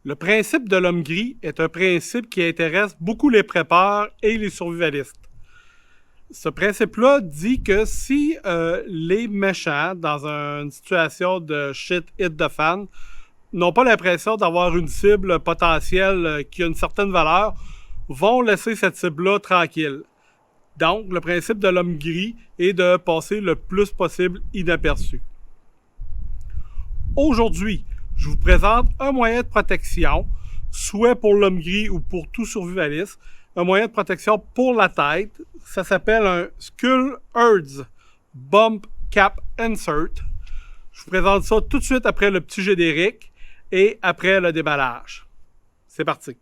Le principe de l'homme gris est un principe qui intéresse beaucoup les préppeurs et les survivalistes. Ce principe-là dit que si les méchants, dans une situation de shit hit the fan, n'ont pas l'impression d'avoir une cible potentielle qui a une certaine valeur, vont laisser cette cible-là tranquille. Donc, le principe de l'homme gris est de passer le plus possible inaperçu. Aujourd'hui, je vous présente un moyen de protection, soit pour l'homme gris ou pour tout survivaliste, un moyen de protection pour la tête. Ça s'appelle un Skull Herds Bump Cap Insert. Je vous présente ça tout de suite après le petit générique et après le déballage. C'est parti.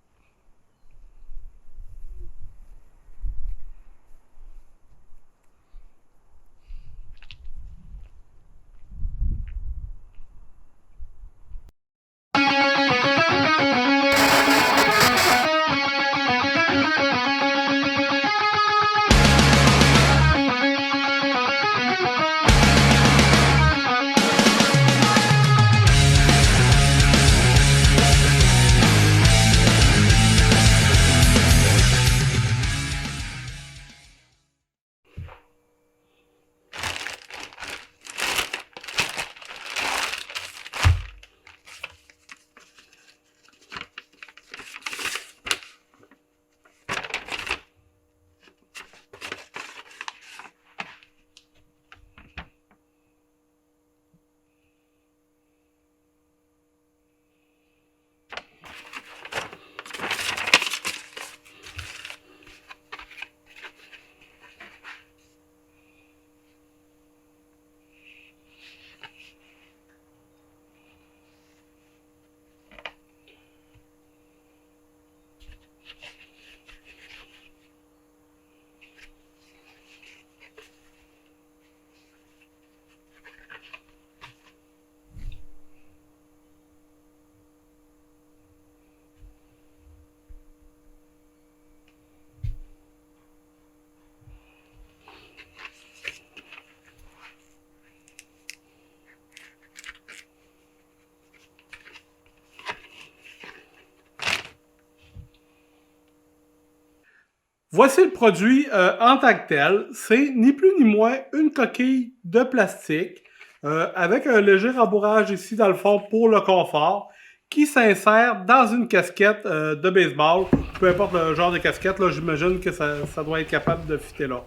Voici le produit en tant que tel. C'est ni plus ni moins une coquille de plastique avec un léger rembourrage ici dans le fond pour le confort qui s'insère dans une casquette de baseball. Peu importe le genre de casquette, là, j'imagine que ça doit être capable de fitter là.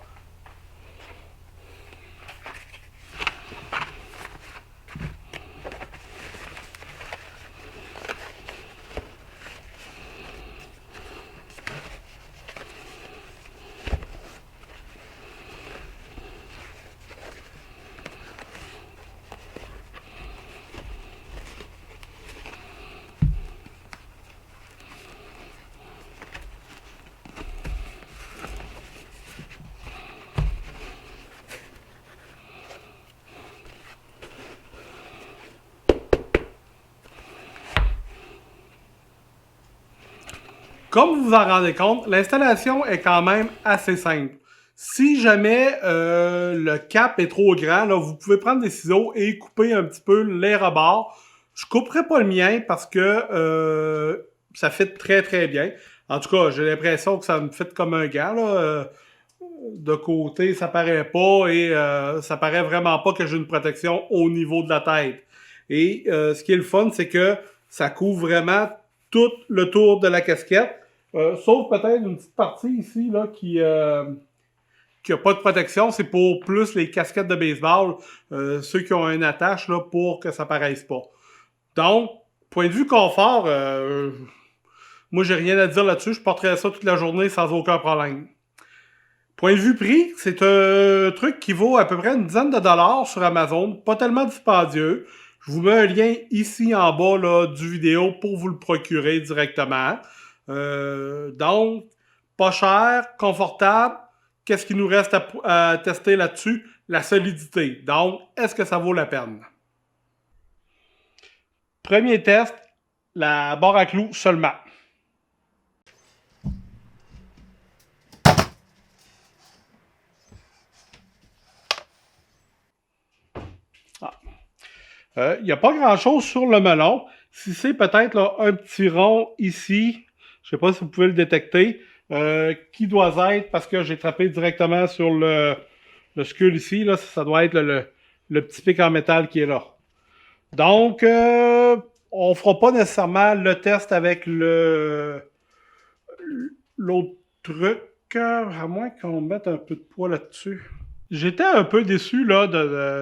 Comme vous vous en rendez compte, l'installation est quand même assez simple. Si jamais le cap est trop grand, là, vous pouvez prendre des ciseaux et couper un petit peu les rebords. Je couperai pas le mien parce que ça fit très très bien. En tout cas, j'ai l'impression que ça me fit comme un gant. Là. De côté, ça paraît pas et ça paraît vraiment pas que j'ai une protection au niveau de la tête. Et ce qui est le fun, c'est que ça couvre vraiment tout le tour de la casquette. Sauf peut-être une petite partie ici là, qui n'a pas de protection. C'est pour plus les casquettes de baseball, ceux qui ont une attache là, pour que ça paraisse pas. Donc, point de vue confort, moi j'ai rien à dire là-dessus. Je porterais ça toute la journée sans aucun problème. Point de vue prix, c'est un truc qui vaut à peu près une dizaine de dollars sur Amazon. Pas tellement dispendieux. Je vous mets un lien ici en bas là, du vidéo pour vous le procurer directement. Donc, pas cher, confortable. Qu'est-ce qu'il nous reste à tester là-dessus? La solidité. Donc, est-ce que ça vaut la peine? Premier test, la barre à clous seulement. Il n'y a pas grand-chose sur le melon. Si c'est peut-être là, un petit rond ici, je sais pas si vous pouvez le détecter, qui doit être, parce que j'ai frappé directement sur le skull ici, là, ça doit être le petit pic en métal qui est là. Donc, on fera pas nécessairement le test avec l'autre truc, à moins qu'on mette un peu de poids là-dessus. J'étais un peu déçu là,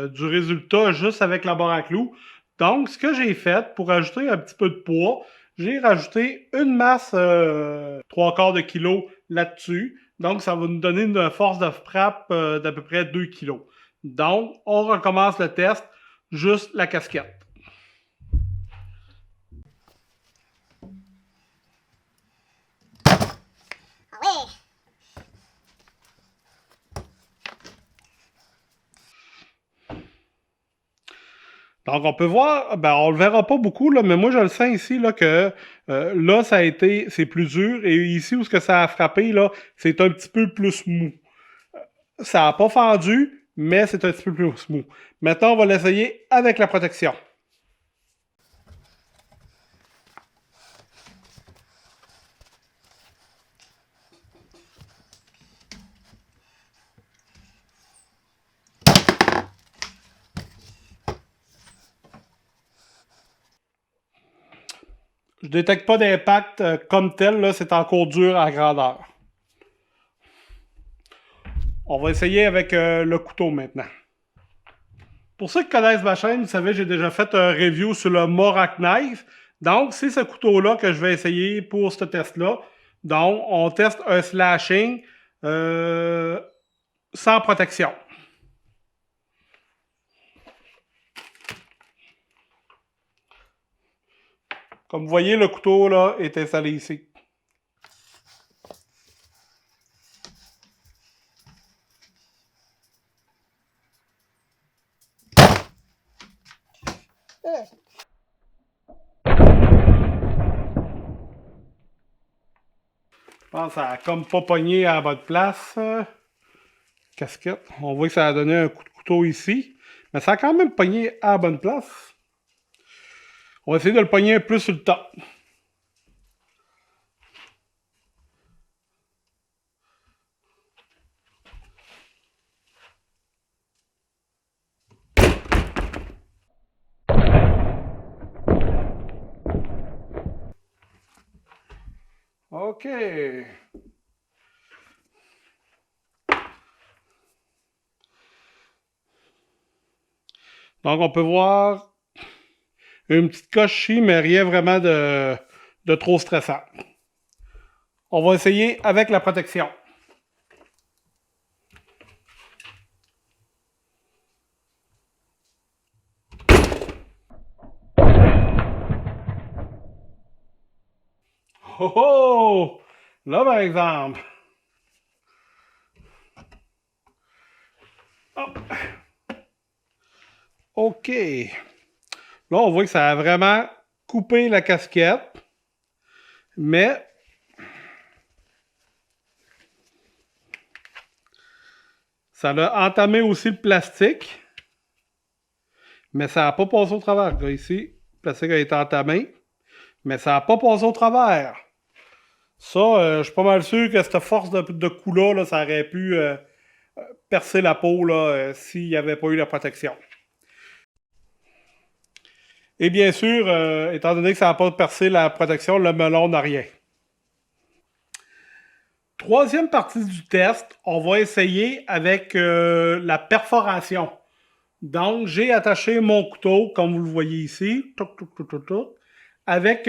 du résultat juste avec la barre à clous. Donc, ce que j'ai fait pour ajouter un petit peu de poids, j'ai rajouté une masse 3 quarts de kilo là-dessus. Donc, ça va nous donner une force de frappe d'à peu près 2 kilos. Donc, on recommence le test, juste la casquette. Donc, on peut voir, ben, on le verra pas beaucoup, là, mais moi, je le sens ici, là, que là, c'est plus dur, et ici, où ce que ça a frappé, là, c'est un petit peu plus mou. Ça n'a pas fendu, mais c'est un petit peu plus mou. Maintenant, on va l'essayer avec la protection. Je ne détecte pas d'impact comme tel, là, c'est encore dur à grandeur. On va essayer avec le couteau maintenant. Pour ceux qui connaissent ma chaîne, vous savez, j'ai déjà fait un review sur le Morak Knife. Donc, c'est ce couteau-là que je vais essayer pour ce test-là. Donc, on teste un slashing sans protection. Comme vous voyez, le couteau là, est installé ici. Je pense que ça a comme pas pogné à la bonne place. Casquette. On voit que ça a donné un coup de couteau ici. Mais ça a quand même pogné à la bonne place. On va essayer de le pogner un peu sur le top. OK. Donc, on peut voir une petite coche ici, mais rien vraiment de trop stressant. On va essayer avec la protection. Oh oh! Là, par exemple. Hop. OK. Là, on voit que ça a vraiment coupé la casquette. Mais ça a entamé aussi le plastique. Mais ça n'a pas passé au travers. Là, ici, le plastique a été entamé. Mais ça n'a pas passé au travers. Ça, je suis pas mal sûr que cette force de coup-là, là, ça aurait pu percer la peau s'il n'y avait pas eu la protection. Et bien sûr, étant donné que ça n'a pas percé la protection, le melon n'a rien. Troisième partie du test, on va essayer avec la perforation. Donc, j'ai attaché mon couteau, comme vous le voyez ici, avec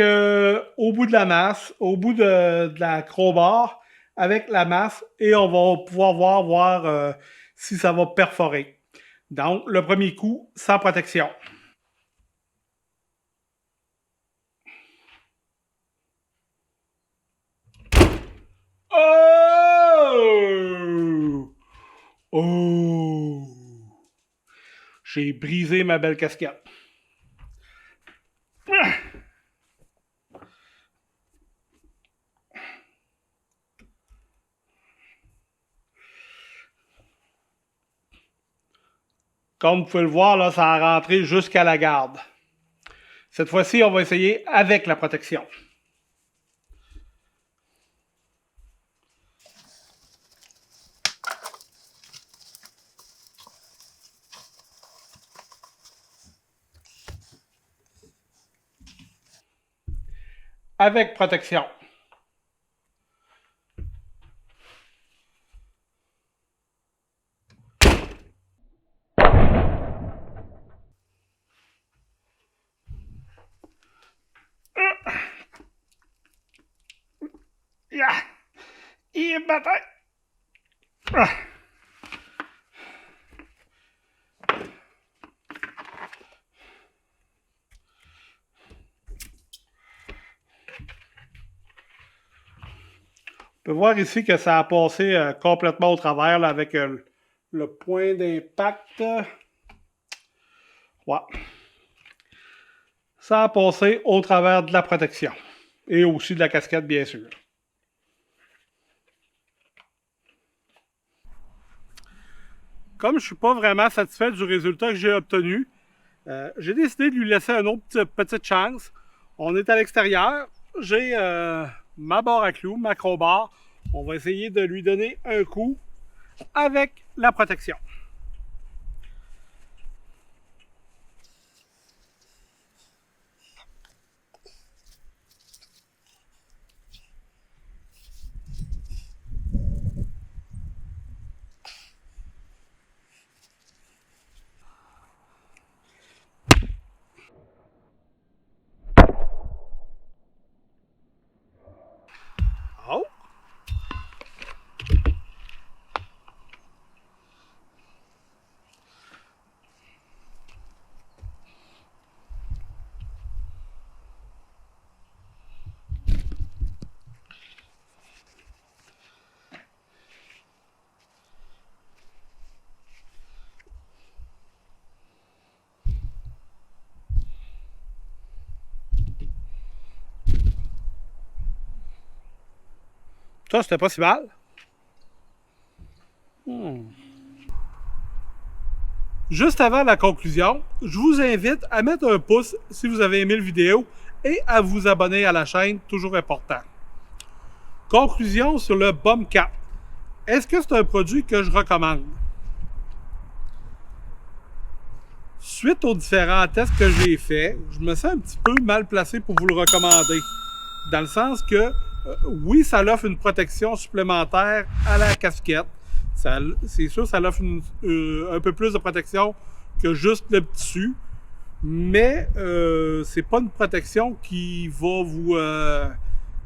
au bout de la masse, au bout de la crowbar, avec la masse, et on va pouvoir voir si ça va perforer. Donc, le premier coup, sans protection. Oh! Oh! J'ai brisé ma belle casquette. Comme vous pouvez le voir, là, ça a rentré jusqu'à la garde. Cette fois-ci, on va essayer avec la protection. Avec protection. Et bataille. On peut voir ici que ça a passé complètement au travers là, avec le point d'impact. Ouais. Ça a passé au travers de la protection. Et aussi de la casquette, bien sûr. Comme je ne suis pas vraiment satisfait du résultat que j'ai obtenu, j'ai décidé de lui laisser une autre petite chance. On est à l'extérieur. J'ai ma barre à clous, ma crowbar. On va essayer de lui donner un coup avec la protection. Oh! Ça, c'était pas si mal. Juste avant la conclusion, je vous invite à mettre un pouce si vous avez aimé la vidéo et à vous abonner à la chaîne, toujours important. Conclusion sur le Bum Cap. Est-ce que c'est un produit que je recommande? Suite aux différents tests que j'ai faits, je me sens un petit peu mal placé pour vous le recommander. Dans le sens que, oui, ça offre une protection supplémentaire à la casquette. C'est sûr, ça offre un peu plus de protection que juste le tissu. Mais c'est pas une protection qui va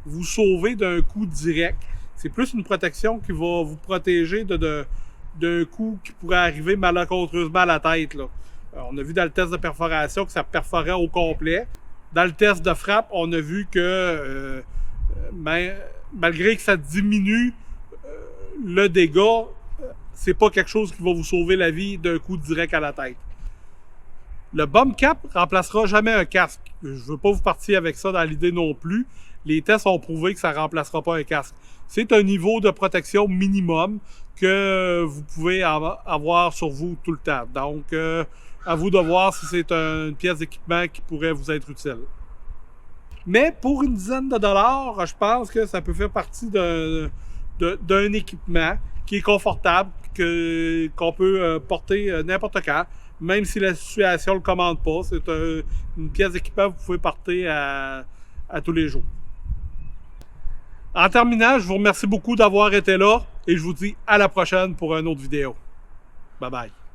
vous sauver d'un coup direct. C'est plus une protection qui va vous protéger d'un coup qui pourrait arriver malencontreusement à la tête, là. On a vu dans le test de perforation que ça perforait au complet. Dans le test de frappe, on a vu que malgré que ça diminue le dégât, c'est pas quelque chose qui va vous sauver la vie d'un coup direct à la tête. Le Bum Cap remplacera jamais un casque. Je veux pas vous partir avec ça dans l'idée non plus. Les tests ont prouvé que ça remplacera pas un casque. C'est un niveau de protection minimum que vous pouvez avoir sur vous tout le temps. Donc, à vous de voir si c'est une pièce d'équipement qui pourrait vous être utile. Mais pour une dizaine de dollars, je pense que ça peut faire partie d'un équipement qui est confortable, qu'on peut porter n'importe quand, même si la situation ne le commande pas. C'est une pièce d'équipement que vous pouvez porter à tous les jours. En terminant, je vous remercie beaucoup d'avoir été là et je vous dis à la prochaine pour une autre vidéo. Bye bye.